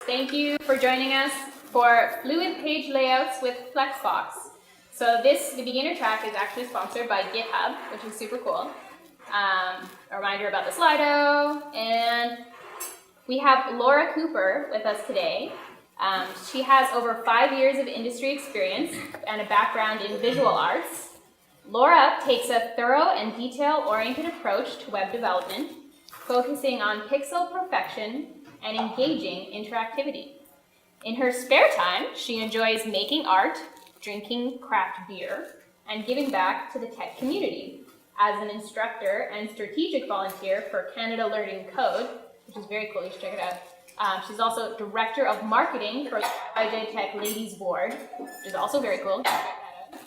Thank you for joining us for Fluid Page Layouts with Flexbox. So the beginner track is actually sponsored by GitHub, which is super cool. A reminder about the Slido, and we have Laura Cooper with us today. She has over 5 years of industry experience and a background in visual arts. Laura takes a thorough and detail-oriented approach to web development, focusing on pixel perfection and engaging interactivity. In her spare time, she enjoys making art, drinking craft beer, and giving back to the tech community as an instructor and strategic volunteer for Canada Learning Code, which is very cool. You should check it out. She's also director of marketing for the IJ Tech Ladies Board, which is also very cool. Check that out.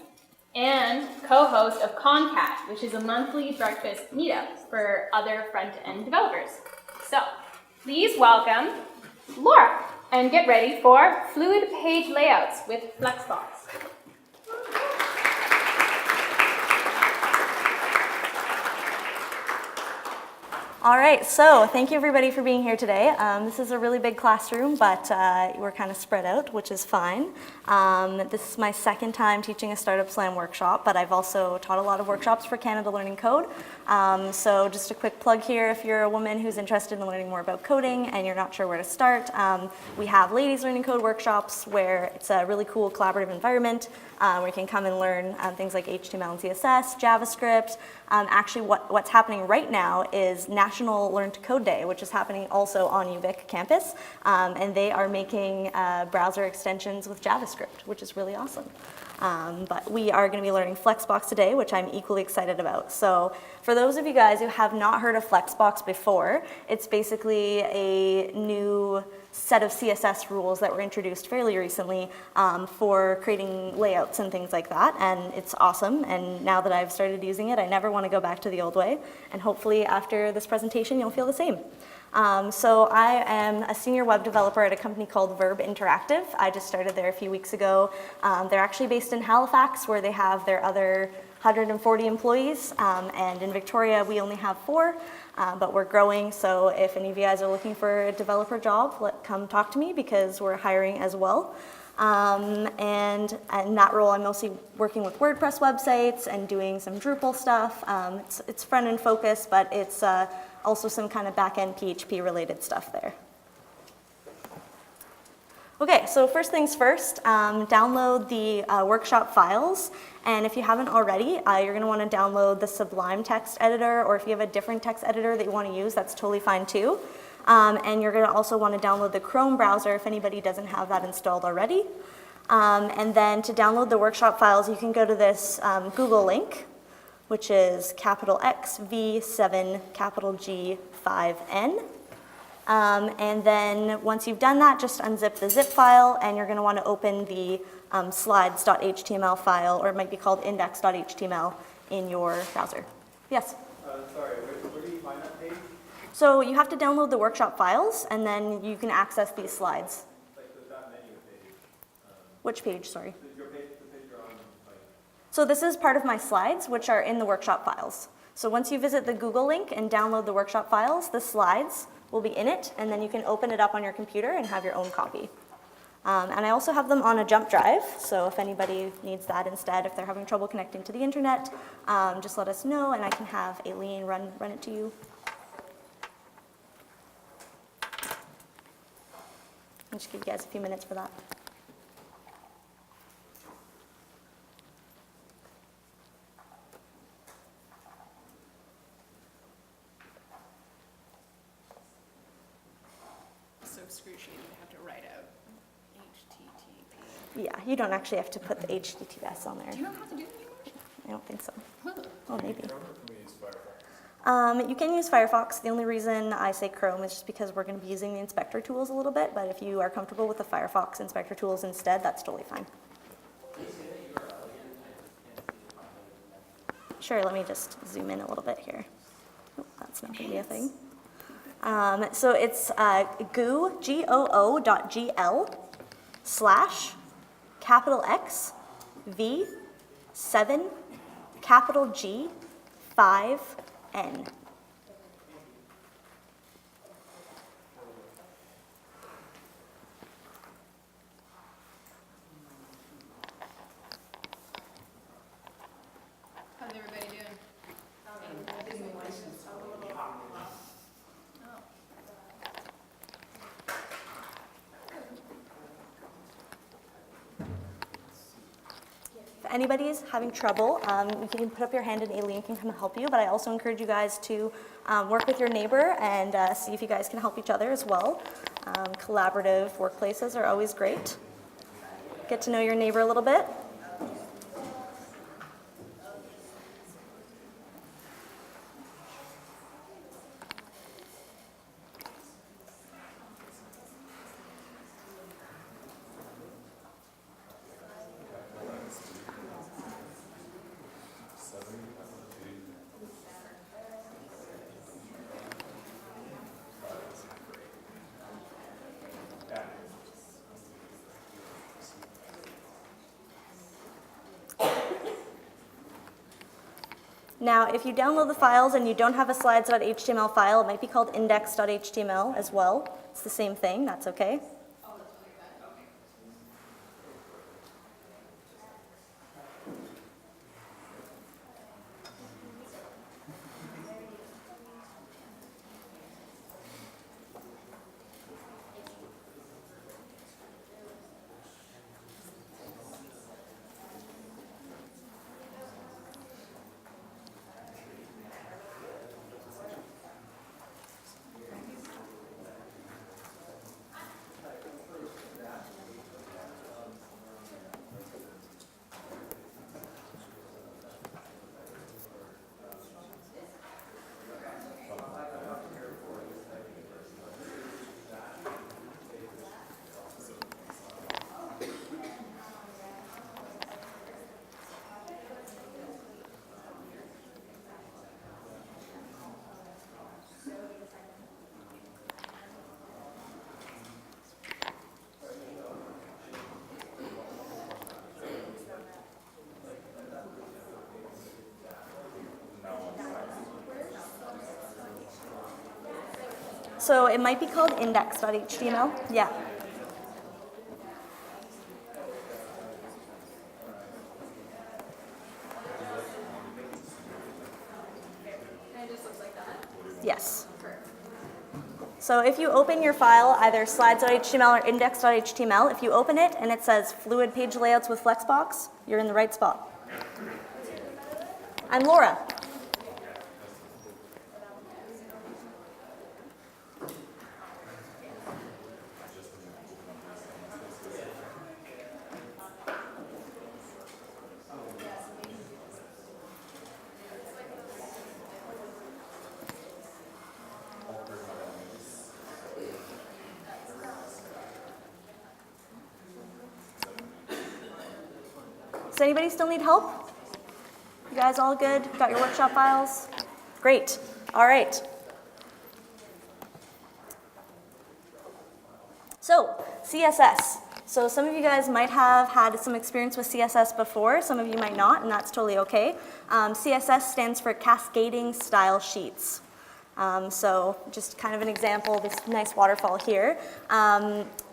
And co-host of Concat, which is a monthly breakfast meetup for other front-end developers. So, please welcome Laura, and get ready for Fluid Page Layouts with Flexbox. All right, so thank you everybody for being here today. This is a really big classroom, but we're kind of spread out, which is fine. This is my second time teaching a Startup Slam workshop, but I've also taught a lot of workshops for Canada Learning Code. So just a quick plug here, if you're a woman who's interested in learning more about coding and you're not sure where to start, we have Ladies Learning Code workshops where it's a really cool collaborative environment where you can come and learn things like HTML and CSS, JavaScript. Actually, what's happening right now is National Learn to Code Day, which is happening also on UVic campus, and they are making browser extensions with JavaScript, which is really awesome. But we are going to be learning Flexbox today, which I'm equally excited about. So for those of you guys who have not heard of Flexbox before, it's basically a new set of CSS rules that were introduced fairly recently for creating layouts and things like that, and it's awesome. And now that I've started using it, I never want to go back to the old way, and hopefully after this presentation you'll feel the same. So I am a senior web developer at a company called Verb Interactive. I just started there a few weeks ago. They're actually based in Halifax, where they have their other 140 employees, and in Victoria we only have 4. But we're growing, so if any of you guys are looking for a developer job, come talk to me because we're hiring as well. And in that role, I'm mostly working with WordPress websites and doing some Drupal stuff. It's front-end focused, but it's also some kind of back-end PHP related stuff there. Okay, so first things first, download the workshop files, and if you haven't already, you're going to want to download the Sublime Text Editor, or if you have a different text editor that you want to use, that's totally fine too. And you're going to also want to download the Chrome browser if anybody doesn't have that installed already. And then to download the workshop files, you can go to this Google link, which is capital X, V, 7, capital G, 5, N. And then once you've done that, just unzip the zip file, and you're going to want to open the slides.html file, or it might be called index.html in your browser. Yes? Sorry, where do you find that page? So you have to download the workshop files, and then you can access these slides. Like that menu page. Which page, sorry? Your page, the page you're on, like... So this is part of my slides, which are in the workshop files. So once you visit the Google link and download the workshop files, the slides will be in it, and then you can open it up on your computer and have your own copy. And I also have them on a jump drive, so if anybody needs that instead, if they're having trouble connecting to the internet, just let us know, and I can have Aileen run it to you. I'll just give you guys a few minutes for that. So excruciating to have to write out HTTP. Yeah, you don't actually have to put the HTTPS on there. Do you know how to do it anymore? I don't think so. Huh. Oh, maybe. Chrome, or can we use Firefox? You can use Firefox. The only reason I say Chrome is just because we're going to be using the inspector tools a little bit, but if you are comfortable with the Firefox inspector tools instead, that's totally fine. Sure, let me just zoom in a little bit here. Oh, that's not going to be a thing. So it's goo.gl / capital X, V, 7, capital G, 5, N. anybody is having trouble, you can put up your hand and Aileen can come help you, but I also encourage you guys to work with your neighbor and see if you guys can help each other as well. Collaborative workplaces are always great. Get to know your neighbor a little bit. Now, if you download the files and you don't have a slides.html file, it might be called index.html as well. It's the same thing, that's okay. So it might be called index.html. Yeah. And it just looks like that. Yes. So if you open your file, either slides.html or index.html, if you open it and it says fluid page layouts with Flexbox, you're in the right spot. I'm Laura. Does anybody still need help? You guys all good? Got your workshop files? Great. All right. So, CSS. So some of you guys might have had some experience with CSS before, some of you might not, and that's totally okay. CSS stands for Cascading Style Sheets. So just kind of an example, this nice waterfall here.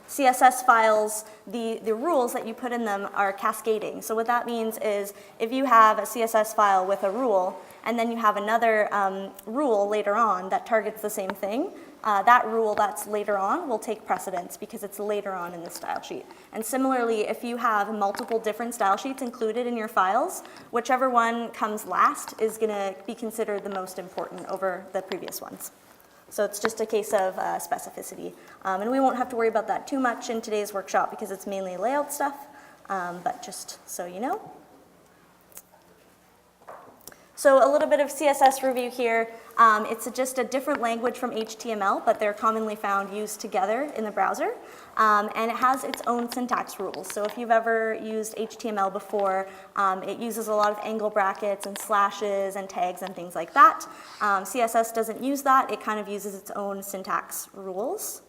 CSS files, the rules that you put in them are cascading. So what that means is if you have a CSS file with a rule and then you have another rule later on that targets the same thing, that rule that's later on will take precedence because it's later on in the style sheet. And similarly, if you have multiple different style sheets included in your files, whichever one comes last is going to be considered the most important over the previous ones. So it's just a case of specificity. And we won't have to worry about that too much in today's workshop because it's mainly layout stuff, but just so you know. So a little bit of CSS review here. It's just a different language from HTML, but they're commonly found used together in the browser. And it has its own syntax rules. So if you've ever used HTML before, it uses a lot of angle brackets and slashes and tags and things like that. CSS doesn't use that. It kind of uses its own syntax rules.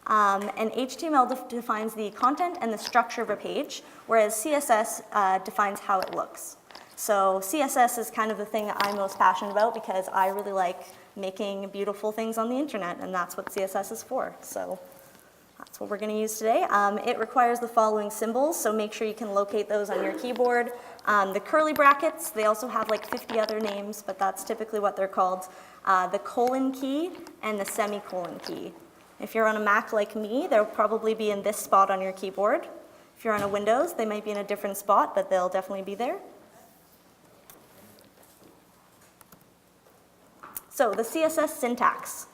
And HTML defines the content and the structure of a page, whereas CSS defines how it looks. So CSS is kind of the thing that I'm most passionate about because I really like making beautiful things on the internet, and that's what CSS is for. So that's what we're going to use today. It requires the following symbols, so make sure you can locate those on your keyboard. The curly brackets, they also have like 50 other names, but that's typically what they're called. The colon key and the semicolon key. If you're on a Mac like me, they'll probably be in this spot on your keyboard. If If you're on a Windows, they might be in a different spot, but they'll definitely be there. So the CSS syntax.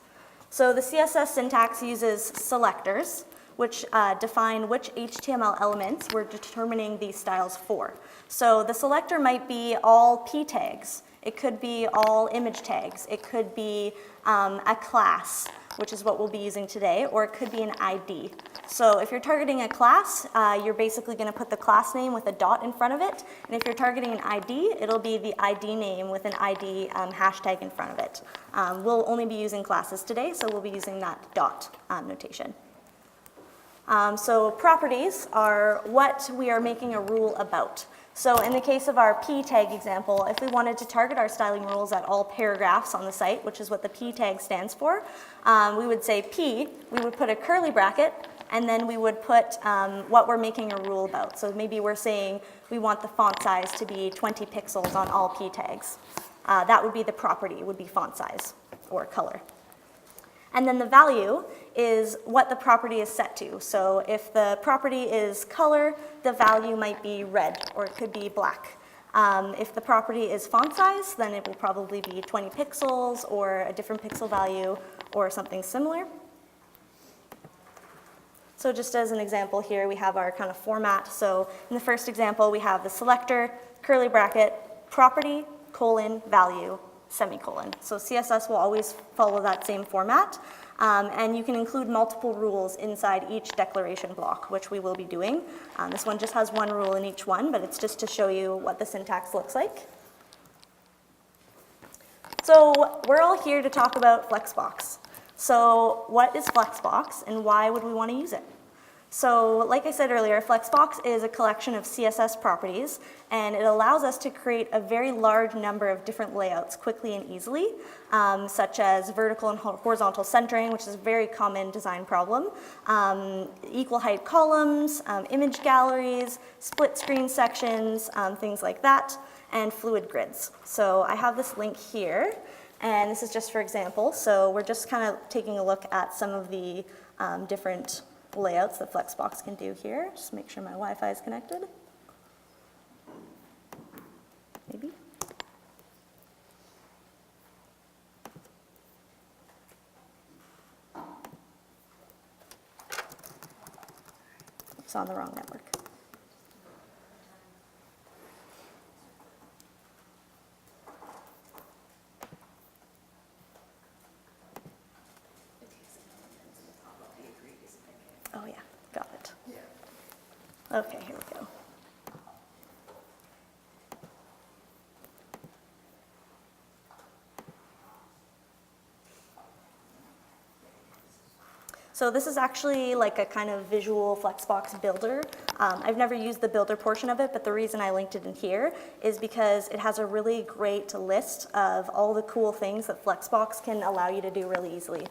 So the CSS syntax uses selectors, which define which HTML elements we're determining these styles for. So the selector might be all p tags. It could be all image tags. It could be a class, which is what we'll be using today, or it could be an ID. So if you're targeting a class, you're basically going to put the class name with a dot in front of it. And if you're targeting an ID, it'll be the ID name with an ID hashtag in front of it. We'll only be using classes today, so we'll be using that dot notation. So properties are what we are making a rule about. So in the case of our p tag example, if we wanted to target our styling rules at all paragraphs on the site, which is what the p tag stands for, we would say p, we would put a curly bracket, and then we would put what we're making a rule about. So maybe we're saying we want the font size to be 20 pixels on all p tags. That would be the property, would be font size or color. And then the value is what the property is set to. So if the property is color, the value might be red, or it could be black. If the property is font size, then it will probably be 20 pixels or a different pixel value or something similar. So just as an example here, we have our kind of format. So in the first example, we have the selector, curly bracket, property, colon, value, semicolon. So CSS will always follow that same format. And you can include multiple rules inside each declaration block, which we will be doing. This one just has one rule in each one, but it's just to show you what the syntax looks like. So we're all here to talk about Flexbox. So what is Flexbox and why would we want to use it? So like I said earlier, Flexbox is a collection of CSS properties, and it allows us to create a very large number of different layouts quickly and easily, such as vertical and horizontal centering, which is a very common design problem, equal height columns, image galleries, split screen sections, things like that, and fluid grids. So I have this link here, and this is just for example. So we're just kind of taking a look at some of the different layouts that Flexbox can do here. Just make sure my Wi-Fi is connected. Maybe. It's on the wrong network. Oh yeah, got it. Okay, here we go. So this is actually like a kind of visual Flexbox builder. I've never used the builder portion of it, but the reason I linked it in here is because it has a really great list of all the cool things that Flexbox can allow you to do really easily.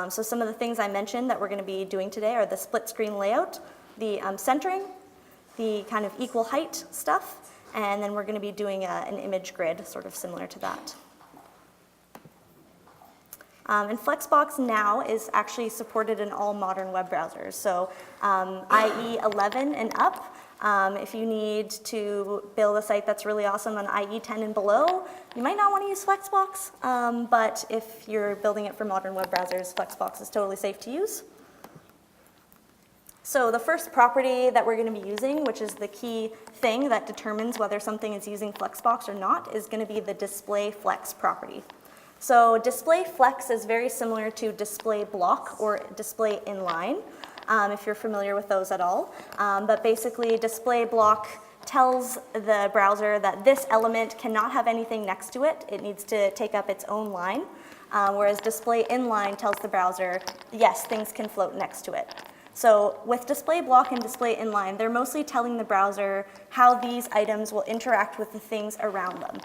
So some of the things I mentioned that we're going to be doing today are the split screen layout, the centering, the kind of equal height stuff, and then we're going to be doing an image grid, sort of similar to that. And Flexbox now is actually supported in all modern web browsers. So IE 11 and up, if you need to build a site that's really awesome on IE 10 and below, you might not want to use Flexbox, but if you're building it for modern web browsers, Flexbox is totally safe to use. So the first property that we're going to be using, which is the key thing that determines whether something is using Flexbox or not, is going to be the display flex property. So display flex is very similar to display block or display inline, if you're familiar with those at all. But basically, display block tells the browser that this element cannot have anything next to it. It needs to take up its own line, whereas display inline tells the browser, yes, things can float next to it. So with display block and display inline, they're mostly telling the browser how these items will interact with the things around them.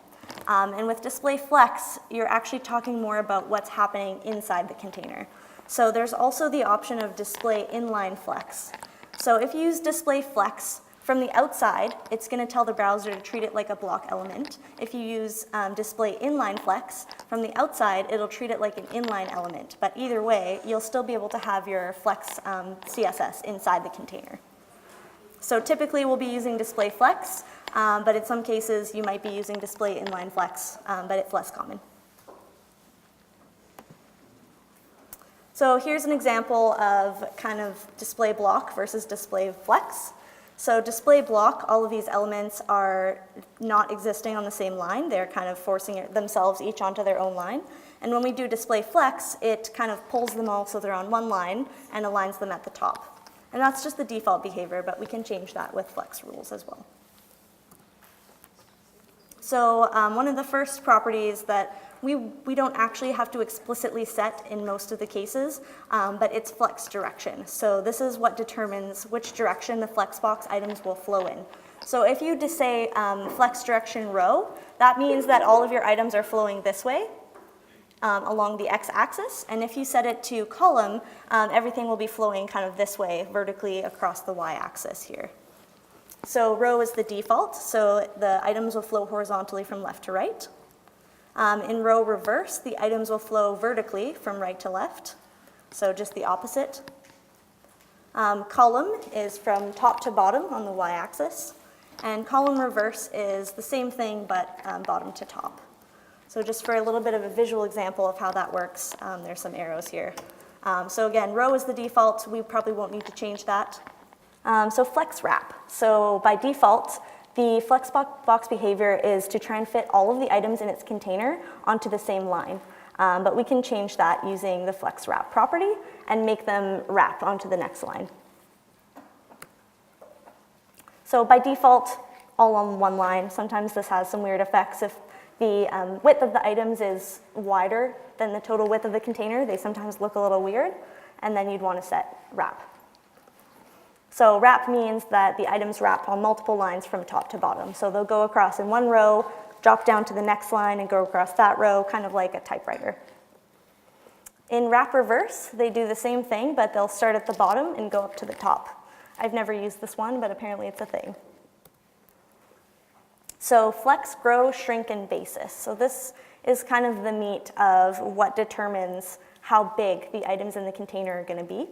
And with display flex, you're actually talking more about what's happening inside the container. So there's also the option of display inline flex. So if you use display flex, from the outside, it's going to tell the browser to treat it like a block element. If you use display inline flex, from the outside, it'll treat it like an inline element. But either way, you'll still be able to have your flex CSS inside the container. So typically we'll be using display flex, but in some cases you might be using display inline-flex, but it's less common. So here's an example of kind of display block versus display flex. So display block, all of these elements are not existing on the same line. They're kind of forcing themselves each onto their own line. And when we do display flex, it kind of pulls them all so they're on one line and aligns them at the top. And that's just the default behavior, but we can change that with flex rules as well. So one of the first properties that we don't actually have to explicitly set in most of the cases, but it's flex direction. So this is what determines which direction the Flexbox items will flow in. So if you just say flex direction row, that means that all of your items are flowing this way along the x-axis. And if you set it to column, everything will be flowing kind of this way, vertically across the y-axis here. So row is the default, so the items will flow horizontally from left to right. In row reverse, the items will flow vertically from right to left, so just the opposite. Column is from top to bottom on the y-axis, and column reverse is the same thing but bottom to top. So just for a little bit of a visual example of how that works, there's some arrows here. So again, row is the default, we probably won't need to change that. So flex wrap. So by default, the Flexbox behavior is to try and fit all of the items in its container onto the same line. But we can change that using the flex wrap property and make them wrap onto the next line. So by default, all on one line. Sometimes this has some weird effects. If the width of the items is wider than the total width of the container, they sometimes look a little weird, and then you'd want to set wrap. So wrap means that the items wrap on multiple lines from top to bottom. So they'll go across in one row, drop down to the next line, and go across that row, kind of like a typewriter. In wrap reverse, they do the same thing, but they'll start at the bottom and go up to the top. I've never used this one, but apparently it's a thing. So flex, grow, shrink, and basis. So this is kind of the meat of what determines how big the items in the container are going to be.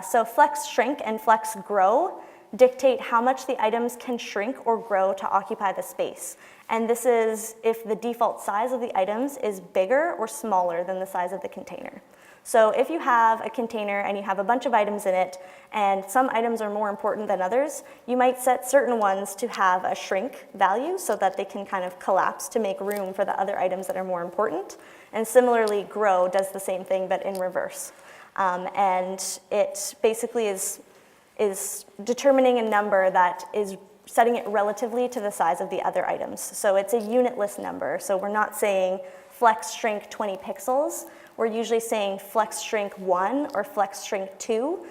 So flex shrink and flex grow dictate how much the items can shrink or grow to occupy the space. And this is if the default size of the items is bigger or smaller than the size of the container. So if you have a container and you have a bunch of items in it, and some items are more important than others, you might set certain ones to have a shrink value so that they can kind of collapse to make room for the other items that are more important. And similarly, grow does the same thing, but in reverse. And it basically is determining a number that is setting it relatively to the size of the other items. So it's a unitless number. So we're not saying flex shrink 20 pixels. We're usually saying flex shrink 1 or flex shrink 2.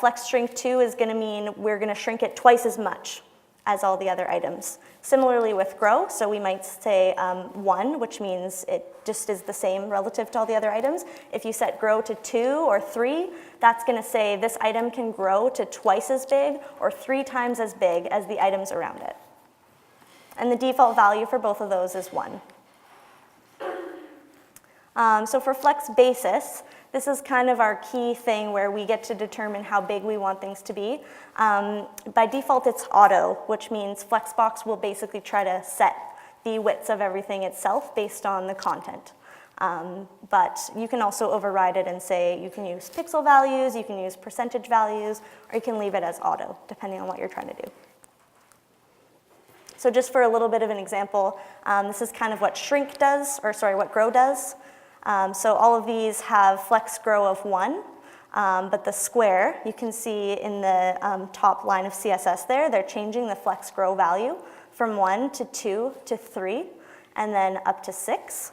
Flex shrink 2 is going to mean we're going to shrink it twice as much as all the other items. Similarly with grow, so we might say 1, which means it just is the same relative to all the other items. If you set grow to 2 or 3, that's going to say this item can grow to twice as big or 3 times as big as the items around it. And the default value for both of those is 1. So for flex basis, this is kind of our key thing where we get to determine how big we want things to be. By default, it's auto, which means Flexbox will basically try to set the widths of everything itself based on the content. But you can also override it and say you can use pixel values, you can use percentage values, or you can leave it as auto, depending on what you're trying to do. So just for a little bit of an example, this is kind of what shrink does, or sorry, what grow does. So all of these have flex grow of 1, but the square, you can see in the top line of CSS there, they're changing the flex grow value from 1 to 2 to 3, and then up to 6.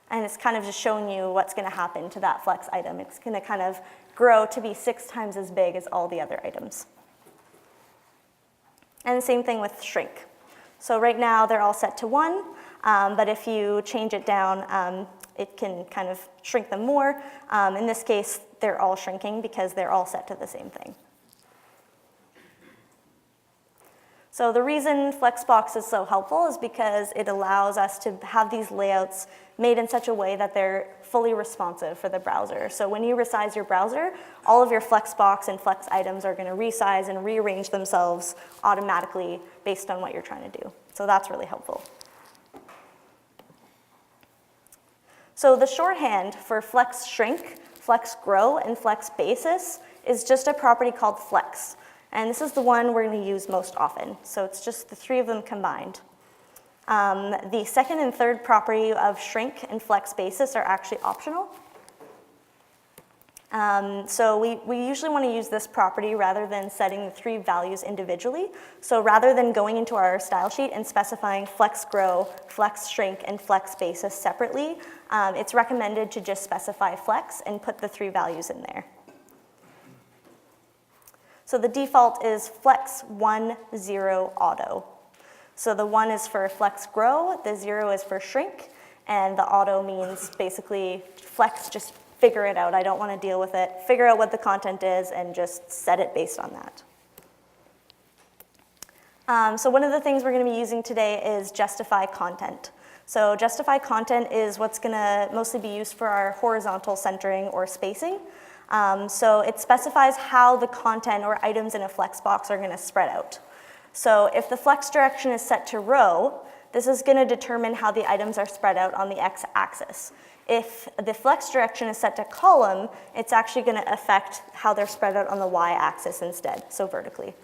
And it's kind of just showing you what's going to happen to that flex item. It's going to kind of grow to be 6 times as big as all the other items. And the same thing with shrink. So right now they're all set to 1, but if you change it down, it can kind of shrink them more. In this case, they're all shrinking because they're all set to the same thing. So the reason Flexbox is so helpful is because it allows us to have these layouts made in such a way that they're fully responsive for the browser. So when you resize your browser, all of your Flexbox and Flex items are going to resize and rearrange themselves automatically based on what you're trying to do. So that's really helpful. So the shorthand for Flex Shrink, Flex Grow, and Flex Basis is just a property called Flex. And this is the one we're going to use most often. So it's just the three of them combined. The second and third property of Shrink and Flex Basis are actually optional. So we usually want to use this property rather than setting the three values individually. So rather than going into our style sheet and specifying Flex Grow, Flex Shrink, and Flex Basis separately, it's recommended to just specify Flex and put the three values in there. So the default is Flex 1, 0, Auto. So the 1 is for Flex Grow, the 0 is for Shrink, and the Auto means basically Flex, just figure it out. I don't want to deal with it. Figure out what the content is and just set it based on that. So one of the things we're going to be using today is justify content. So justify content is what's going to mostly be used for our horizontal centering or spacing. So it specifies how the content or items in a Flexbox are going to spread out. So if the flex direction is set to row, this is going to determine how the items are spread out on the x-axis. If the flex direction is set to column, it's actually going to affect how they're spread out on the y-axis instead, so vertically.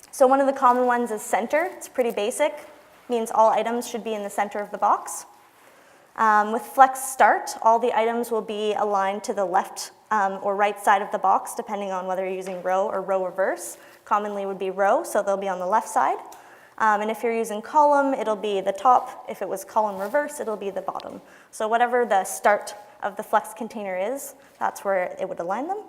So one of the common ones is center. It's pretty basic. Means all items should be in the center of the box. With Flex Start, all the items will be aligned to the left or right side of the box, depending on whether you're using row or row reverse. Commonly would be row, so they'll be on the left side. And if you're using column, it'll be the top. If it was column reverse, it'll be the bottom. So whatever the start of the Flex container is, that's where it would align them.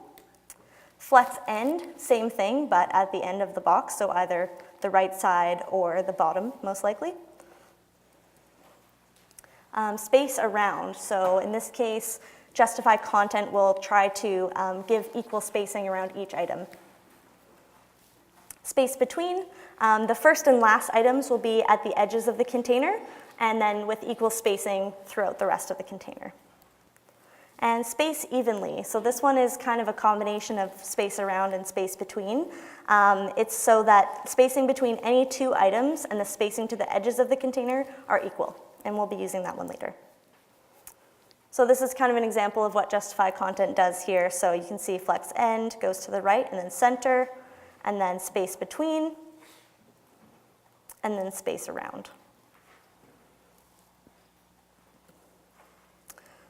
Flex End, same thing, but at the end of the box, so either the right side or the bottom, most likely. Space around, so in this case, justify content will try to give equal spacing around each item. Space between, the first and last items will be at the edges of the container, and then with equal spacing throughout the rest of the container. And space evenly, so this one is kind of a combination of space around and space between. It's so that spacing between any two items and the spacing to the edges of the container are equal, and we'll be using that one later. So this is kind of an example of what justify content does here. So you can see Flex End goes to the right, and then center, and then space between, and then space around.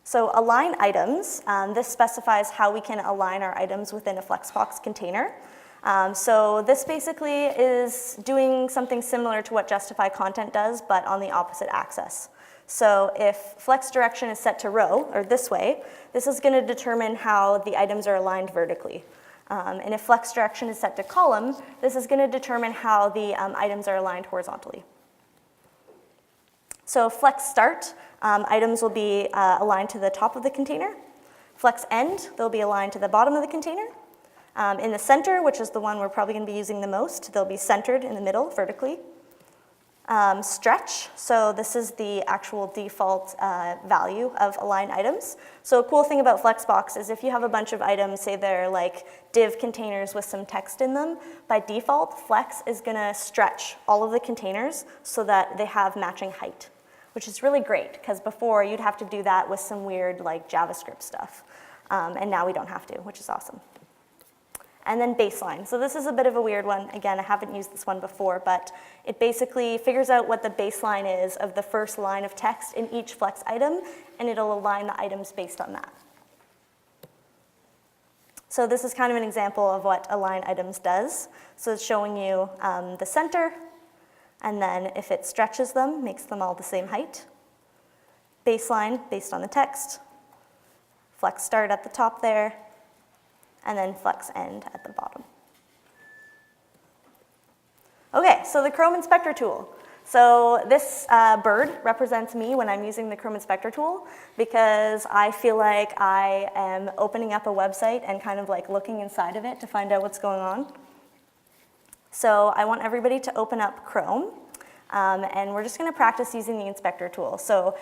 So align items, this specifies how we can align our items within a Flexbox container. So this basically is doing something similar to what justify content does, but on the opposite axis. So if flex direction is set to row, or this way, this is going to determine how the items are aligned vertically. And if flex direction is set to column, this is going to determine how the items are aligned horizontally. So flex start, items will be aligned to the top of the container. Flex end, they'll be aligned to the bottom of the container. In the center, which is the one we're probably going to be using the most, they'll be centered in the middle vertically. Stretch, so this is the actual default value of align items. So a cool thing about Flexbox is if you have a bunch of items, say they're like div containers with some text in them, by default, Flex is going to stretch all of the containers so that they have matching height, which is really great, because before you'd have to do that with some weird like JavaScript stuff. And now we don't have to, which is awesome. And then baseline. So this is a bit of a weird one. Again, I haven't used this one before, but it basically figures out what the baseline is of the first line of text in each Flex item, and it'll align the items based on that. So this is kind of an example of what align items does. So it's showing you the center, and then if it stretches them, makes them all the same height. Baseline based on the text. Flex start at the top there, and then flex end at the bottom. Okay, so the Chrome Inspector tool. So this bird represents me when I'm using the Chrome Inspector tool, because I feel like I am opening up a website and kind of like looking inside of it to find out what's going on. So I want everybody to open up Chrome, and we're just going to practice using the inspector tool. So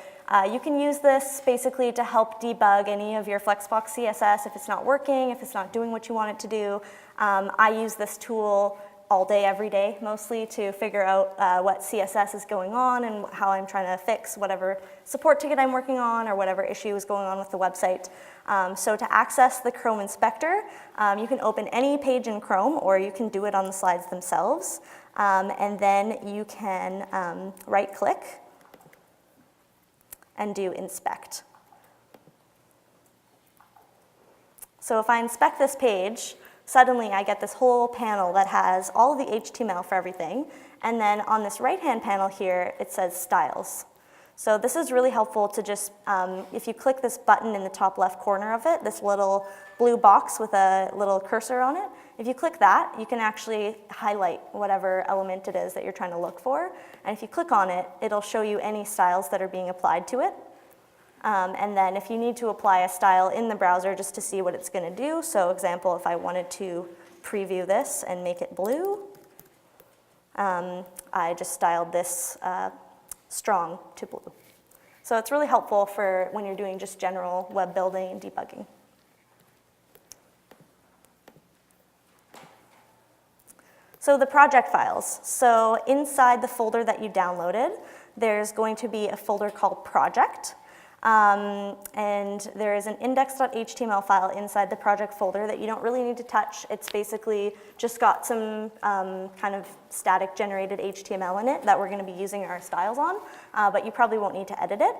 you can use this basically to help debug any of your Flexbox CSS if it's not working, if it's not doing what you want it to do. I use this tool all day, every day, mostly to figure out what CSS is going on and how I'm trying to fix whatever support ticket I'm working on or whatever issue is going on with the website. So to access the Chrome inspector, you can open any page in Chrome, or you can do it on the slides themselves. And then you can right-click and do inspect. So if I inspect this page, suddenly I get this whole panel that has all of the HTML for everything. And then on this right-hand panel here, it says styles. So this is really helpful to just, if you click this button in the top left corner of it, this little blue box with a little cursor on it, if you click that, you can actually highlight whatever element it is that you're trying to look for. And if you click on it, it'll show you any styles that are being applied to it. And then if you need to apply a style in the browser just to see what it's going to do, so example, if I wanted to preview this and make it blue, I just styled this strong to blue. So it's really helpful for when you're doing just general web building and debugging. So the project files. So inside the folder that you downloaded, there's going to be a folder called project. And there is an index.html file inside the project folder that you don't really need to touch. It's basically just got some kind of static generated HTML in it that we're going to be using our styles on, but you probably won't need to edit it.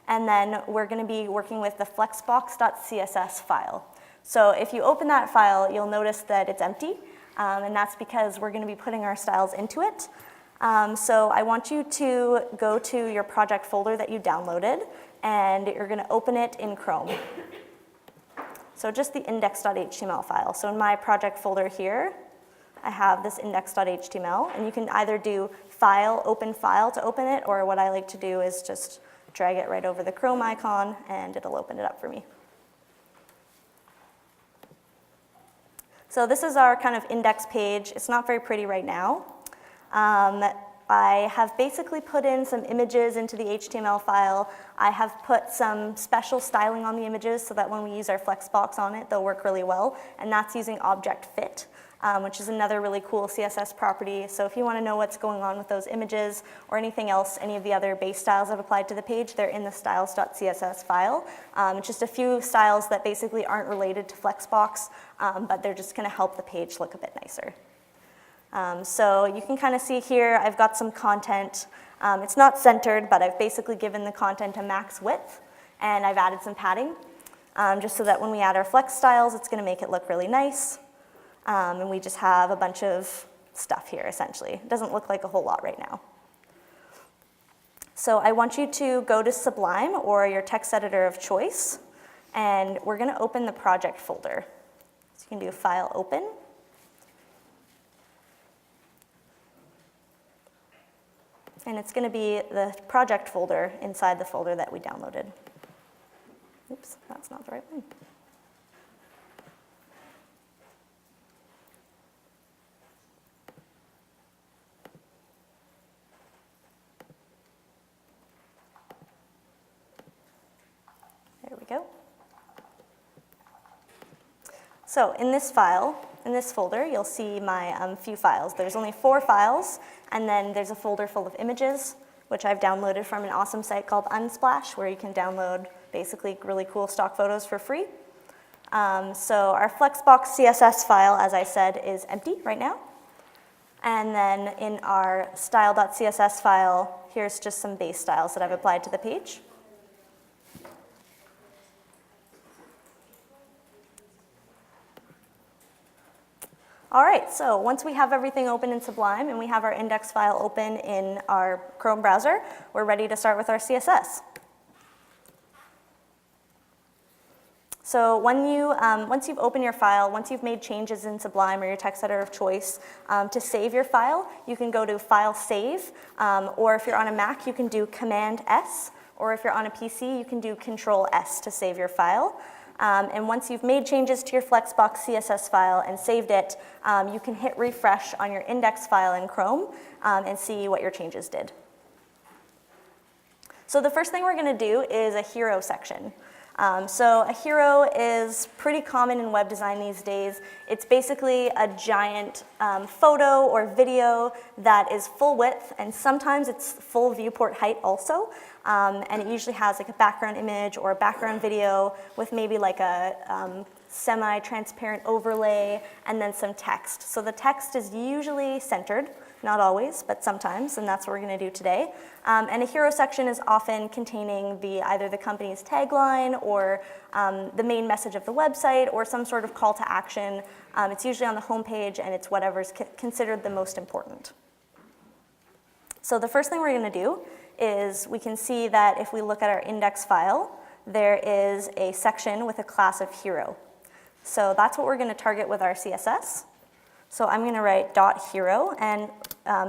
And then we're going to be working with the flexbox.css file. So if you open that file, you'll notice that it's empty, and that's because we're going to be putting our styles into it. So I want you to go to your project folder that you downloaded, and you're going to open it in Chrome. So just the index.html file. So in my project folder here, I have this index.html, and you can either do file, open file to open it, or what I like to do is just drag it right over the Chrome icon, and it'll open it up for me. So this is our kind of index page. It's not very pretty right now. I have basically put in some images into the HTML file. I have put some special styling on the images so that when we use our Flexbox on it, they'll work really well. And that's using object fit, which is another really cool CSS property. So if you want to know what's going on with those images or anything else, any of the other base styles I've applied to the page, they're in the styles.css file. It's just a few styles that basically aren't related to Flexbox, but they're just going to help the page look a bit nicer. So you can kind of see here, I've got some content. It's not centered, but I've basically given the content a max width, and I've added some padding, just so that when we add our flex styles, it's going to make it look really nice. And we just have a bunch of stuff here, essentially. It doesn't look like a whole lot right now. So I want you to go to Sublime, or your text editor of choice, and we're going to open the project folder. So you can do File, Open. And it's going to be the project folder inside the folder that we downloaded. Oops, that's not the right one. There we go. So in this file, in this folder, you'll see my few files. There's only 4 files, and then there's a folder full of images, which I've downloaded from an awesome site called Unsplash, where you can download basically really cool stock photos for free. So our Flexbox CSS file, as I said, is empty right now. And then in our style.css file, here's just some base styles that I've applied to the page. All right, so once we have everything open in Sublime and we have our index file open in our Chrome browser, we're ready to start with our CSS. So once you've opened your file, once you've made changes in Sublime or your text editor of choice, to save your file, you can go to File Save, or if you're on a Mac, you can do Command S, or if you're on a PC, you can do Control S to save your file. And once you've made changes to your Flexbox CSS file and saved it, you can hit refresh on your index file in Chrome and see what your changes did. So the first thing we're going to do is a hero section. So a hero is pretty common in web design these days. It's basically a giant photo or video that is full width, and sometimes it's full viewport height also. And it usually has like a background image or a background video with maybe like a semi-transparent overlay and then some text. So the text is usually centered, not always, but sometimes, and that's what we're going to do today. And a hero section is often containing either the company's tagline or the main message of the website or some sort of call to action. It's usually on the home page, and it's whatever's considered the most important. So the first thing we're going to do is we can see that if we look at our index file, there is a section with a class of hero. So that's what we're going to target with our CSS. So I'm going to write .hero, and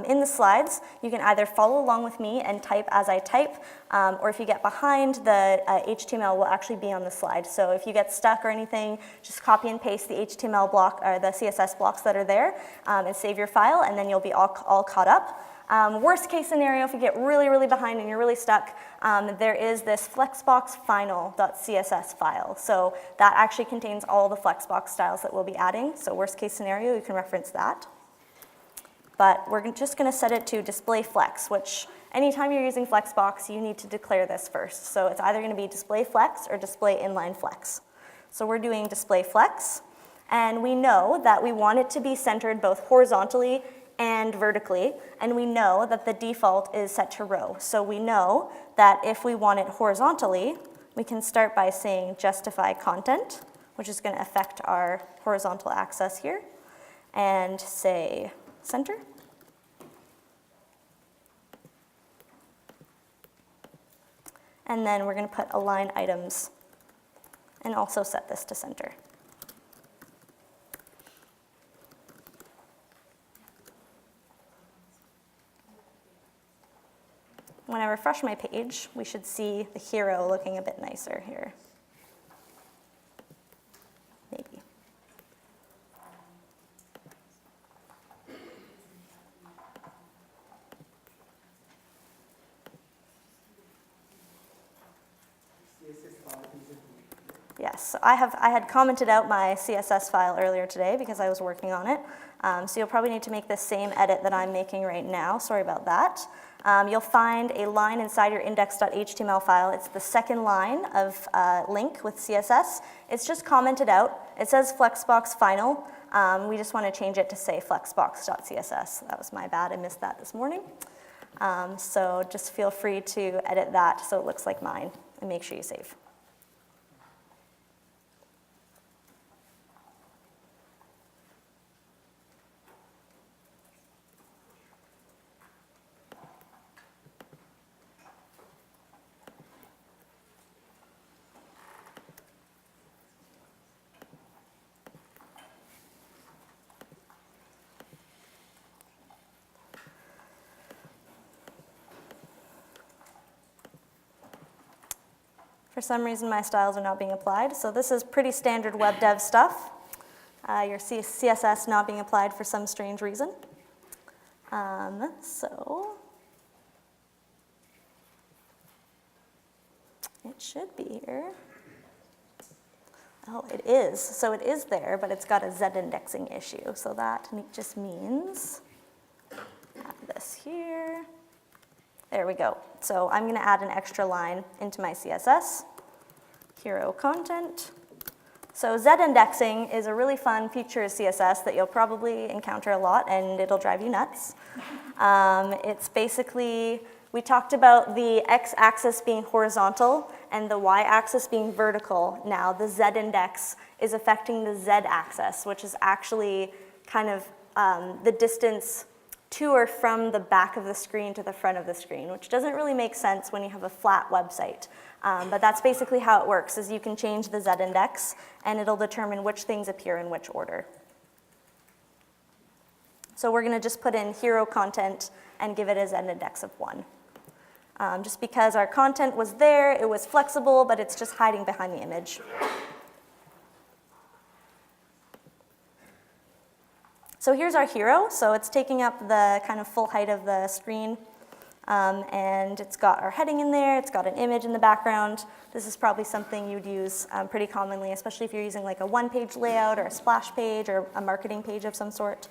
in the slides, you can either follow along with me and type as I type, or if you get behind, the HTML will actually be on the slide. So if you get stuck or anything, just copy and paste the HTML block or the CSS blocks that are there and save your file, and then you'll be all caught up. Worst case scenario, if you get really, really behind and you're really stuck, there is this flexbox final.css file. So that actually contains all the flexbox styles that we'll be adding. So worst case scenario, you can reference that. But we're just going to set it to display flex, which anytime you're using flexbox, you need to declare this first. So it's either going to be display flex or display inline flex. So we're doing display flex, and we know that we want it to be centered both horizontally and vertically, and we know that the default is set to row. So we know that if we want it horizontally, we can start by saying justify content, which is going to affect our horizontal axis here, and say center. And then we're going to put align items and also set this to center. When I refresh my page, we should see the hero looking a bit nicer here. Maybe. Yes, so I had commented out my CSS file earlier today because I was working on it. So you'll probably need to make the same edit that I'm making right now. Sorry about that. You'll find a line inside your index.html file. It's the second line of link with CSS. It's just commented out. It says Flexbox final. We just want to change it to say flexbox.css. That was my bad. I missed that this morning. So just feel free to edit that so it looks like mine, and make sure you save. For some reason, my styles are not being applied. So this is pretty standard web dev stuff. Your CSS not being applied for some strange reason. So it should be here. Oh, it is. So it is there, but it's got a Z indexing issue. So that just means add this here. There we go. So I'm going to add an extra line into my CSS. Hero content. So Z indexing is a really fun feature of CSS that you'll probably encounter a lot, and it'll drive you nuts. It's basically, we talked about the x-axis being horizontal and the y-axis being vertical. Now the Z index is affecting the z-axis, which is actually kind of the distance to or from the back of the screen to the front of the screen, which doesn't really make sense when you have a flat website. But that's basically how it works, is you can change the Z index, and it'll determine which things appear in which order. So we're going to just put in hero content and give it a Z index of 1. Just because our content was there, it was flexible, but it's just hiding behind the image. So here's our hero. So it's taking up the kind of full height of the screen. And it's got our heading in there, it's got an image in the background. This is probably something you'd use pretty commonly, especially if you're using like a one-page layout or a splash page or a marketing page of some sort.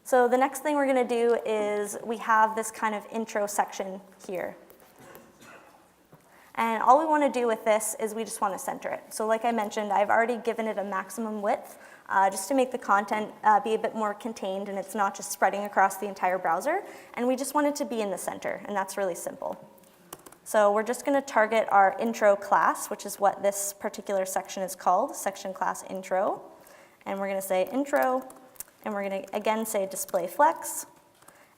So the next thing we're going to do is we have this kind of intro section here. And all we want to do with this is we just want to center it. So like I mentioned, I've already given it a maximum width just to make the content be a bit more contained and it's not just spreading across the entire browser. And we just want it to be in the center, and that's really simple. So we're just going to target our intro class, which is what this particular section is called, section class intro. And we're going to say intro, and we're going to again say display flex.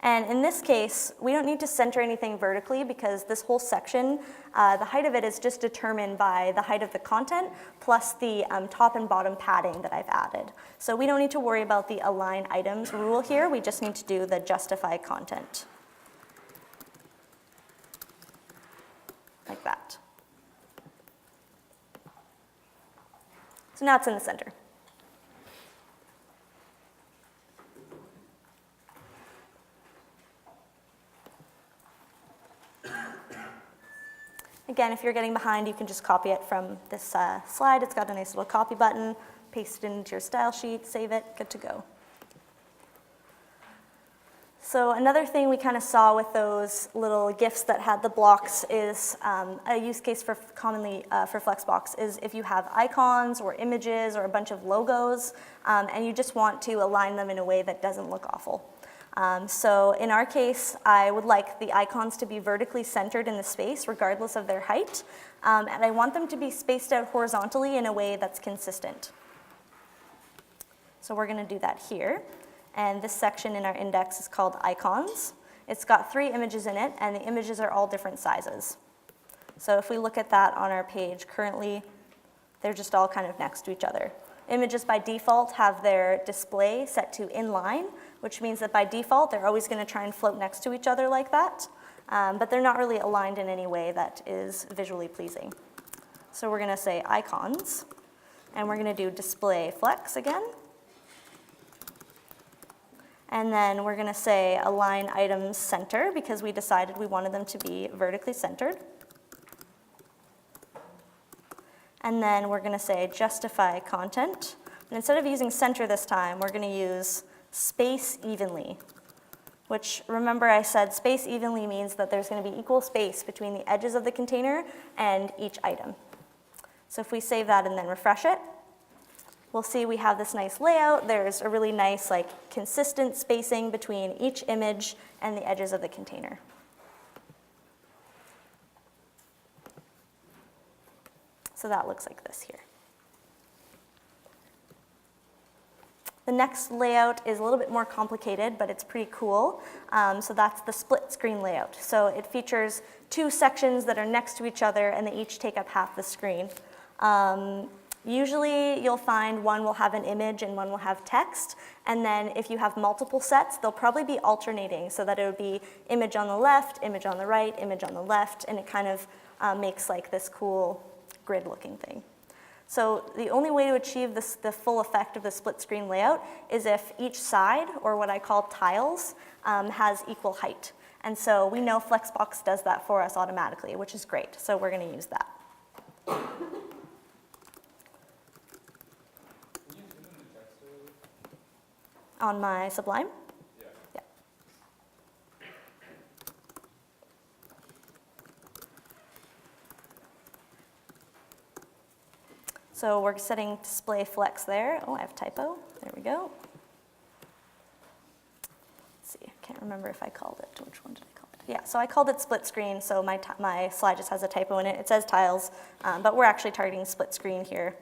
And in this case, we don't need to center anything vertically because this whole section, the height of it is just determined by the height of the content plus the top and bottom padding that I've added. So we don't need to worry about the align items rule here. We just need to do the justify content. Like that. So now it's in the center. Again, if you're getting behind, you can just copy it from this slide. It's got a nice little copy button. Paste it into your style sheet, save it, good to go. So another thing we kind of saw with those little GIFs that had the blocks is a use case for commonly for Flexbox is if you have icons or images or a bunch of logos and you just want to align them in a way that doesn't look awful. So in our case, I would like the icons to be vertically centered in the space regardless of their height, and I want them to be spaced out horizontally in a way that's consistent. So we're going to do that here, and this section in our index is called icons. It's got 3 images in it, and the images are all different sizes. So if we look at that on our page, currently they're just all kind of next to each other. Images by default have their display set to inline, which means that by default they're always going to try and float next to each other like that, but they're not really aligned in any way that is visually pleasing. So we're going to say icons, and we're going to do display flex again. And then we're going to say align items center because we decided we wanted them to be vertically centered. And then we're going to say justify content. And instead of using center this time, we're going to use space evenly, which remember I said space evenly means that there's going to be equal space between the edges of the container and each item. So if we save that and then refresh it, we'll see we have this nice layout. There's a really nice, consistent spacing between each image and the edges of the container. So that looks like this here. The next layout is a little bit more complicated, but it's pretty cool. So that's the split screen layout. So it features 2 sections that are next to each other, and they each take up half the screen. Usually you'll find one will have an image and one will have text, and then if you have multiple sets, they'll probably be alternating so that it would be image on the left, image on the right, image on the left, and it kind of makes this cool grid looking thing. So the only way to achieve the full effect of the split screen layout is if each side, or what I call tiles, has equal height. And so we know Flexbox does that for us automatically, which is great. So we're going to use that. On my Sublime? Yeah. Yeah. So we're setting display flex there. Oh, I have a typo. There we go. Let's see, I can't remember if I called it. Which one did I call it? Yeah, so I called it split screen, so my slide just has a typo in it. It says tiles, but we're actually targeting split screen here.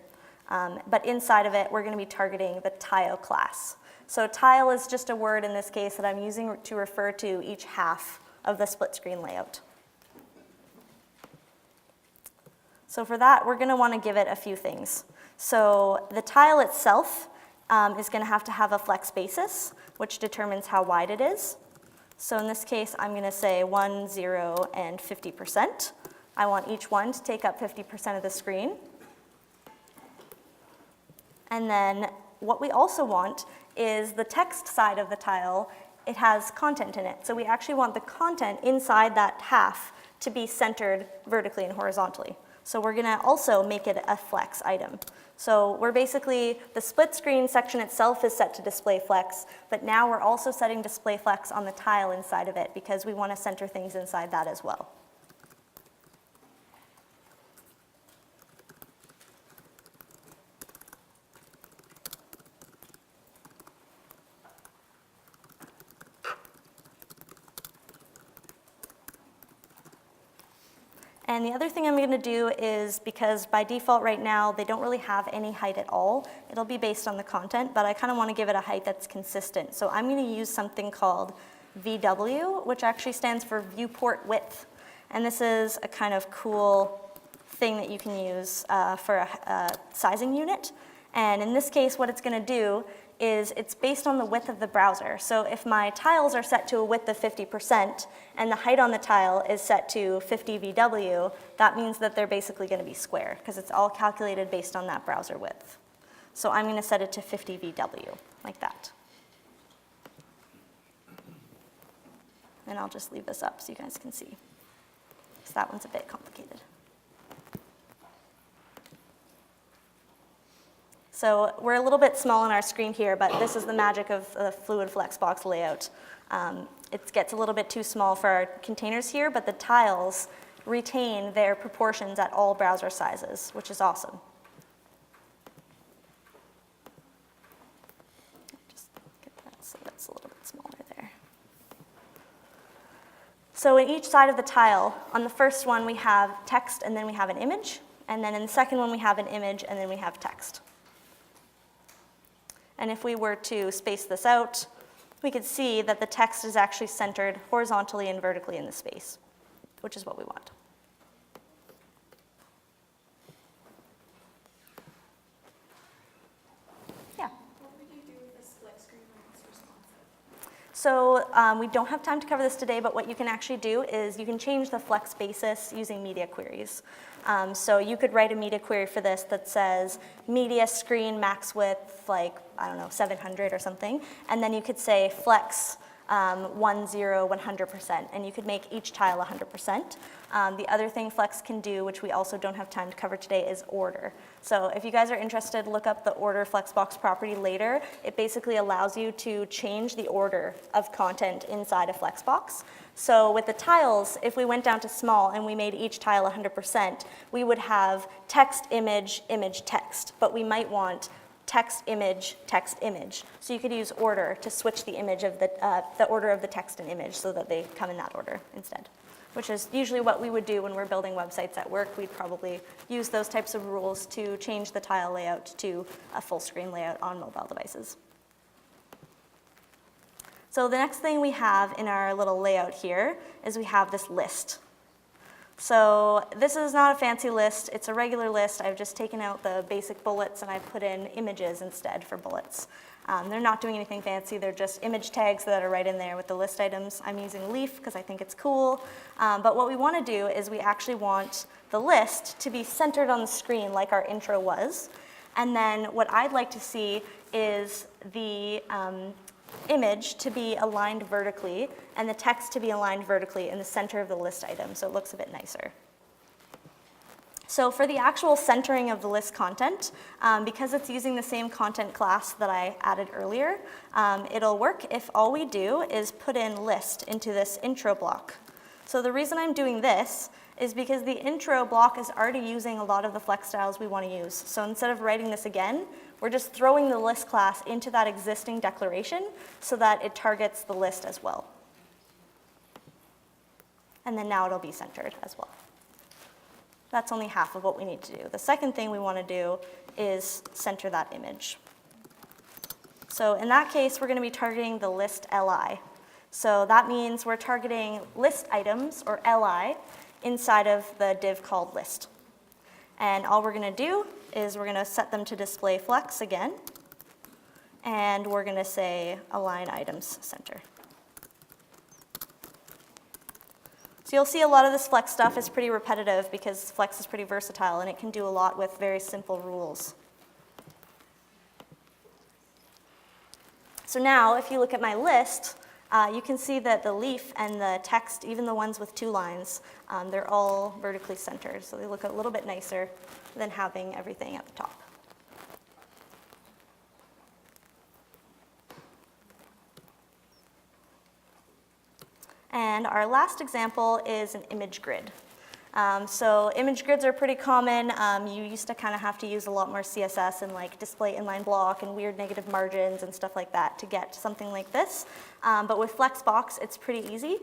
But inside of it, we're going to be targeting the tile class. So tile is just a word in this case that I'm using to refer to each half of the split screen layout. So for that, we're going to want to give it a few things. So the tile itself is going to have a flex basis, which determines how wide it is. So in this case, I'm going to say 1, 0, and 50%. I want each one to take up 50% of the screen. And then what we also want is the text side of the tile, it has content in it. So we actually want the content inside that half to be centered vertically and horizontally. So we're gonna also make it a flex item. So we're basically, the split screen section itself is set to display flex, but now we're also setting display flex on the tile inside of it because we want to center things inside that as well. And the other thing I'm going to do is, because by default right now, they don't really have any height at all. It'll be based on the content, but I kind of want to give it a height that's consistent. So I'm going to use something called VW, which actually stands for viewport width. And this is a kind of cool thing that you can use for a sizing unit. And in this case, what it's going to do is it's based on the width of the browser. So if my tiles are set to a width of 50% and the height on the tile is set to 50 VW, that means that they're basically going to be square because it's all calculated based on that browser width. So I'm going to set it to 50 VW, like that. And I'll just leave this up so you guys can see, because that one's a bit complicated. So we're a little bit small on our screen here, but this is the magic of the Fluid Flexbox layout. It gets a little bit too small for our containers here, but the tiles retain their proportions at all browser sizes, which is awesome. Just get that so that's a little bit smaller there. So in each side of the tile, on the first one we have text and then we have an image, and then in the second one we have an image and then we have text. And if we were to space this out, we could see that the text is actually centered horizontally and vertically in the space, which is what we want. Yeah? What would you do with a split screen when it's responsive? So we don't have time to cover this today, but what you can actually do is you can change the flex basis using media queries. So you could write a media query for this that says media screen max width, like, I don't know, 700 or something. And then you could say flex 100%, and you could make each tile 100%. The other thing Flex can do, which we also don't have time to cover today, is order. So if you guys are interested, look up the order Flexbox property later. It basically allows you to change the order of content inside a Flexbox. So with the tiles, if we went down to small and we made each tile 100%, we would have text, image, image, text. But we might want text, image, text, image. So you could use order to switch the image of the order of the text and image so that they come in that order instead, which is usually what we would do when we're building websites at work. We'd probably use those types of rules to change the tile layout to a full screen layout on mobile devices. So the next thing we have in our little layout here is we have this list. So this is not a fancy list, it's a regular list. I've just taken out the basic bullets and I've put in images instead for bullets. They're not doing anything fancy, they're just image tags that are right in there with the list items. I'm using Leaf because I think it's cool. But what we want to do is we actually want the list to be centered on the screen like our intro was. And then what I'd like to see is the image to be aligned vertically and the text to be aligned vertically in the center of the list item, so it looks a bit nicer. So for the actual centering of the list content, because it's using the same content class that I added earlier, it'll work if all we do is put in list into this intro block. So the reason I'm doing this is because the intro block is already using a lot of the flex styles we want to use. So instead of writing this again, we're just throwing the list class into that existing declaration so that it targets the list as well. And then now it'll be centered as well. That's only half of what we need to do. The second thing we want to do is center that image. So in that case, we're going to be targeting the list li. So that means we're targeting list items, or li, inside of the div called list. And all we're going to do is we're going to set them to display flex again, and we're going to say align items center. So you'll see a lot of this Flex stuff is pretty repetitive because Flex is pretty versatile and it can do a lot with very simple rules. So now, if you look at my list, you can see that the leaf and the text, even the ones with 2 lines, they're all vertically centered. So they look a little bit nicer than having everything at the top. And our last example is an image grid. So image grids are pretty common. You used to kind of have to use a lot more CSS and like display inline block and weird negative margins and stuff like that to get something like this. But with Flexbox, it's pretty easy.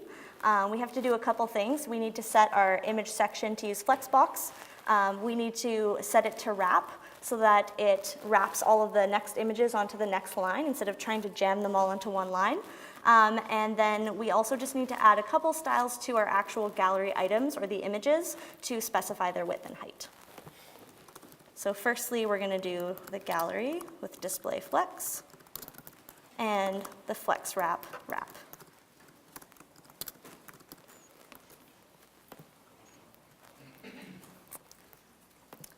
We have to do a couple things. We need to set our image section to use Flexbox. We need to set it to wrap so that it wraps all of the next images onto the next line instead of trying to jam them all into one line. And then we also just need to add a couple styles to our actual gallery items or the images to specify their width and height. So firstly, we're going to do the gallery with display flex and the flex wrap.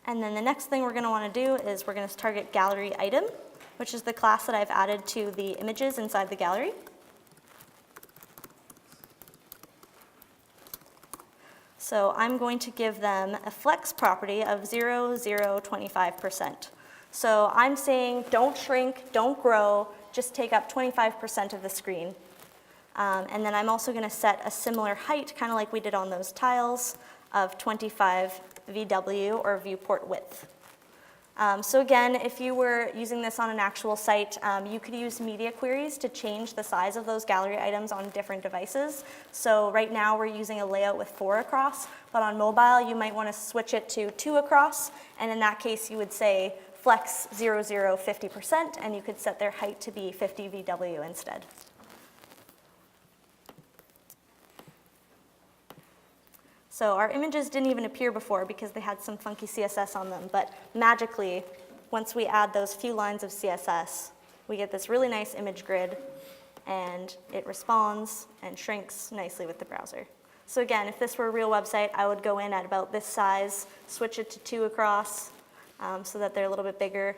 And then the next thing we're going to want to do is we're going to target gallery item, which is the class that I've added to the images inside the gallery. So I'm going to give them a flex property of 0, 0, 25%. So I'm saying don't shrink, don't grow, just take up 25% of the screen. And then I'm also going to set a similar height, kind of like we did on those tiles, of 25 VW or viewport width. So again, if you were using this on an actual site, you could use media queries to change the size of those gallery items on different devices. So right now we're using a layout with 4 across, but on mobile you might want to switch it to 2 across, and in that case you would say flex 0, 0, 50%, and you could set their height to be 50 VW instead. So our images didn't even appear before because they had some funky CSS on them, but magically, once we add those few lines of CSS, we get this really nice image grid, and it responds and shrinks nicely with the browser. So again, if this were a real website, I would go in at about this size, switch it to 2 across so that they're a little bit bigger,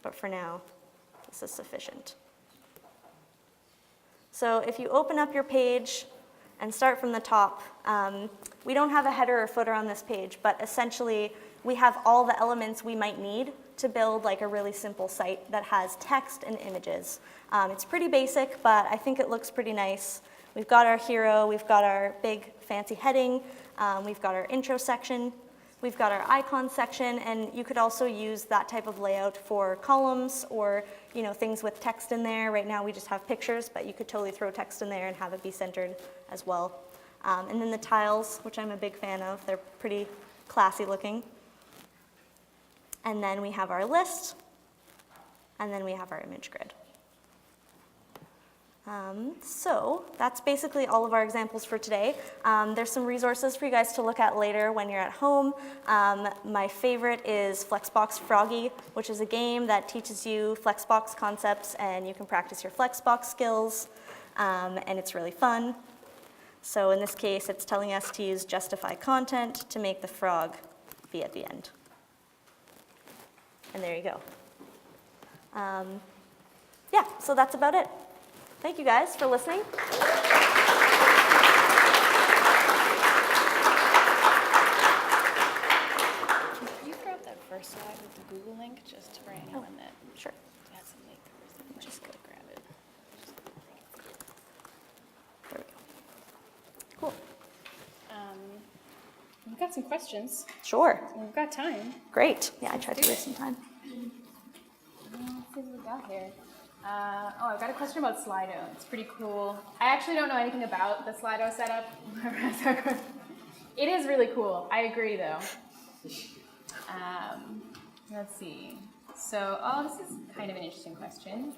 but for now, this is sufficient. So if you open up your page and start from the top, we don't have a header or footer on this page, but essentially we have all the elements we might need to build like a really simple site that has text and images. It's pretty basic, but I think it looks pretty nice. We've got our hero, we've got our big fancy heading, we've got our intro section, we've got our icon section, and you could also use that type of layout for columns or things with text in there. Right now we just have pictures, but you could totally throw text in there and have it be centered as well. And then the tiles, which I'm a big fan of, they're pretty classy looking. And then we have our list, and then we have our image grid. So that's basically all of our examples for today. There's some resources for you guys to look at later when you're at home. My favorite is Flexbox Froggy, which is a game that teaches you Flexbox concepts and you can practice your Flexbox skills, and it's really fun. So in this case, it's telling us to use justify content to make the frog be at the end. And there you go. Yeah, so that's about it. Thank you guys for listening. Could you grab that first slide with the Google link just for anyone that Sure. has some link? Just go grab it. There we go. Cool. We've got some questions. Sure. We've got time. Great. Yeah, I tried to waste some time. Let's see what we got here. I've got a question about Slido. It's pretty cool. I actually don't know anything about the Slido setup. It is really cool. I agree, though. Let's see. So, this is kind of an interesting question.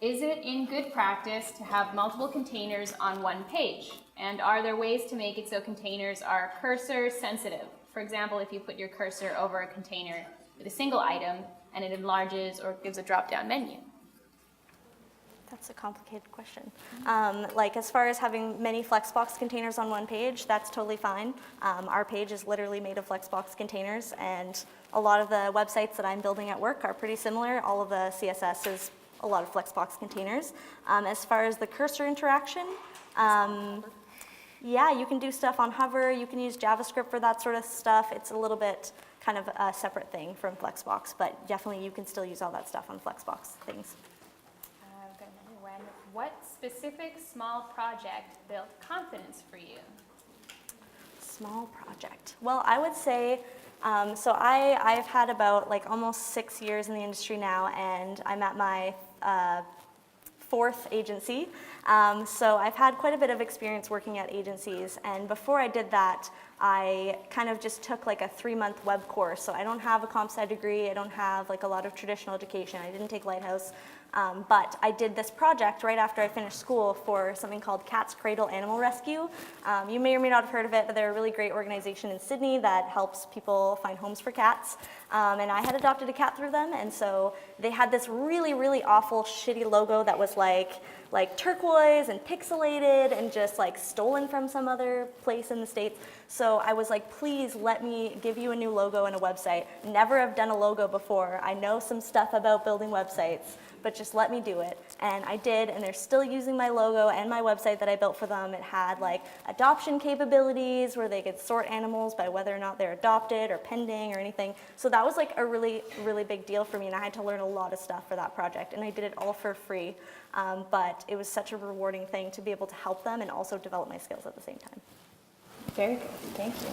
Is it in good practice to have multiple containers on one page? And are there ways to make it so containers are cursor sensitive? For example, if you put your cursor over a container with a single item and it enlarges or gives a drop-down menu. That's a complicated question. Like as far as having many Flexbox containers on one page, that's totally fine. Our page is literally made of Flexbox containers, and a lot of the websites that I'm building at work are pretty similar. All of the CSS is a lot of Flexbox containers. As far as the cursor interaction, yeah, you can do stuff on hover. You can use JavaScript for that sort of stuff. It's a little bit kind of a separate thing from Flexbox, but definitely you can still use all that stuff on Flexbox things. I've got another one. What specific small project built confidence for you? Small project. Well, I would say, so I've had about like almost 6 years in the industry now, and I'm at my 4th agency. So I've had quite a bit of experience working at agencies, and before I did that, I kind of just took like a 3-month web course. So I don't have a comp sci degree, I don't have like a lot of traditional education, I didn't take Lighthouse, but I did this project right after I finished school for something called Cat's Cradle Animal Rescue. You may or may not have heard of it, but they're a really great organization in Sydney that helps people find homes for cats. And I had adopted a cat through them, and so they had this really, really awful, shitty logo that was like turquoise and pixelated and just like stolen from some other place in the States. So I was like, please let me give you a new logo and a website. Never have done a logo before. I know some stuff about building websites, but just let me do it. And I did, and they're still using my logo and my website that I built for them. It had like adoption capabilities where they could sort animals by whether or not they're adopted or pending or anything. So that was like a really, really big deal for me, and I had to learn a lot of stuff for that project, and I did it all for free. But it was such a rewarding thing to be able to help them and also develop my skills at the same time. Very good, thank you.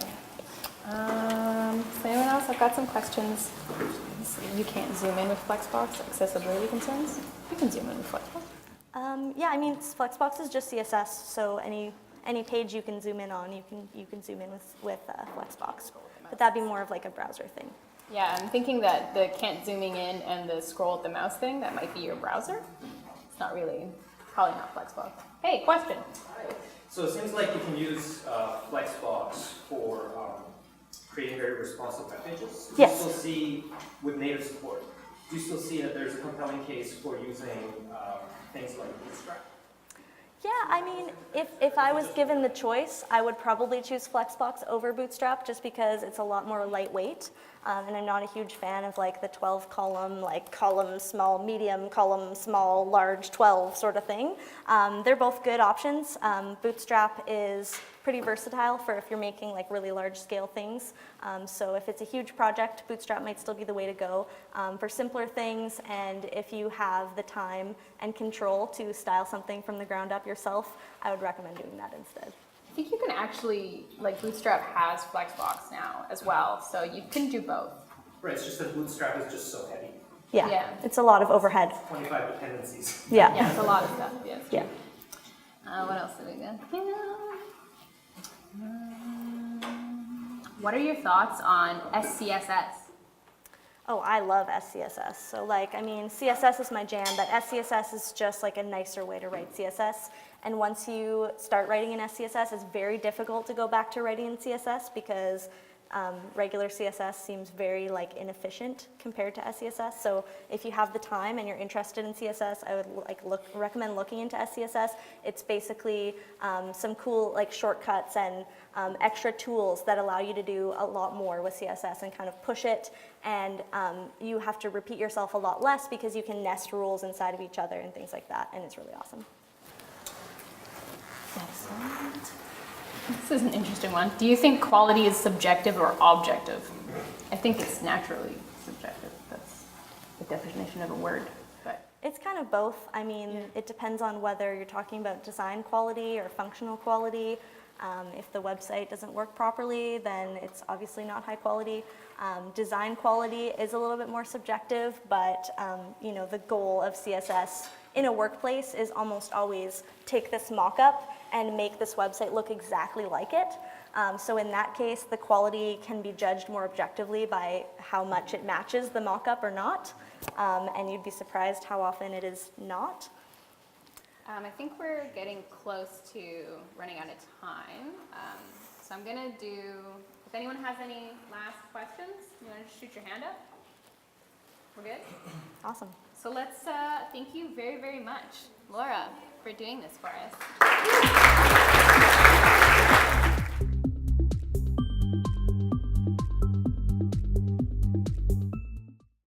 So anyone else? I've got some questions. You can't zoom in with Flexbox, accessibility concerns? You can zoom in with Flexbox. Yeah, I mean, Flexbox is just CSS, so any page you can zoom in on, you can zoom in with Flexbox. But that'd be more of like a browser thing. Yeah, I'm thinking that the can't zooming in and the scroll with the mouse thing, that might be your browser. It's not really, probably not Flexbox. Hey, question. So it seems like you can use Flexbox for creating very responsive web pages. Do Yes. you still see, with native support, do you still see that there's a compelling case for using things like Bootstrap? Yeah, I mean, if I was given the choice, I would probably choose Flexbox over Bootstrap just because it's a lot more lightweight. And I'm not a huge fan of like the 12 column, like column, small, medium, column, small, large, 12 sort of thing. They're both good options. Bootstrap is pretty versatile for if you're making like really large scale things. So if it's a huge project, Bootstrap might still be the way to go. For simpler things, and if you have the time and control to style something from the ground up yourself, I would recommend doing that instead. I think you can actually, like Bootstrap has Flexbox now as well, so you can do both. Right, it's just that Bootstrap is just so heavy. Yeah, Yeah. it's a lot of overhead. 25 dependencies. Yeah. Yeah, it's a lot of stuff, yes. Yeah. What else did we get? What are your thoughts on SCSS? Oh, I love SCSS. So like, I mean, CSS is my jam, but SCSS is just like a nicer way to write CSS. And once you start writing in SCSS, it's very difficult to go back to writing in CSS because regular CSS seems very like inefficient compared to SCSS. So if you have the time and you're interested in CSS, I would recommend looking into SCSS. It's basically some cool like shortcuts and extra tools that allow you to do a lot more with CSS and kind of push it. And you have to repeat yourself a lot less because you can nest rules inside of each other and things like that. And it's really awesome. Excellent. This is an interesting one. Do you think quality is subjective or objective? I think it's naturally subjective. That's the definition of a word. But It's kind of both. I mean, it depends on whether you're talking about design quality or functional quality. If the website doesn't work properly, then it's obviously not high quality. Design quality is a little bit more subjective, but you know, the goal of CSS in a workplace is almost always take this mock-up and make this website look exactly like it. So in that case, the quality can be judged more objectively by how much it matches the mock-up or not. And you'd be surprised how often it is not. I think we're getting close to running out of time. So I'm gonna do, if anyone has any last questions, you wanna shoot your hand up? We're good? Awesome. So let's thank you very, very much, Laura, for doing this for us.